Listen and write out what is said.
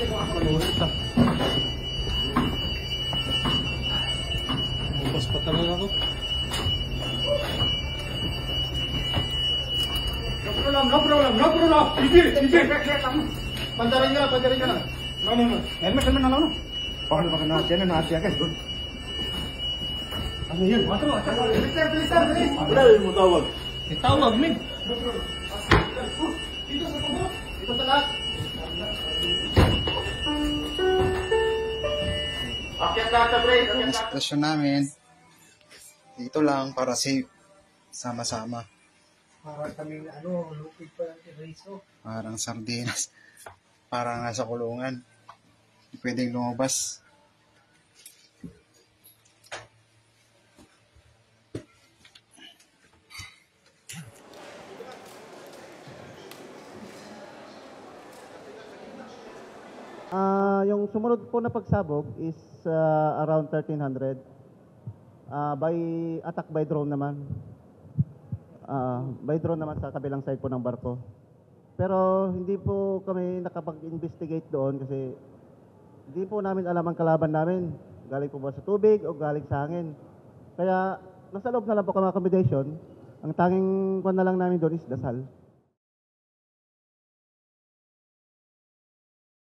Malulit ah. Bukas pa talaga ako. No problem. Sige. Pantarin ka na. No. Helmet na lang, no? Paano ba ka natin na natin agad? Ano yun? Bilis. Wala mo tawag. Tawag, min. Dito sa lahat. Akyat lahat sa break. Ang sitwasyon namin, dito lang para safe, sama-sama. Parang kaming lupig pa lang Rizzo. Parang sardinas. Parang nasa kulungan. Hindi pwedeng lumabas. Yung sumunod po na pagsabog is around 1300. By attack by drone naman. By drone naman sa kabilang side po ng barko. Pero hindi po kami nakapag-investigate doon kasi hindi po namin alam ang kalaban namin. Galing po ba sa tubig o galing sa hangin. Kaya nasa loob na lang po kami accommodation. Ang tanging kwan na lang namin doon is dasal.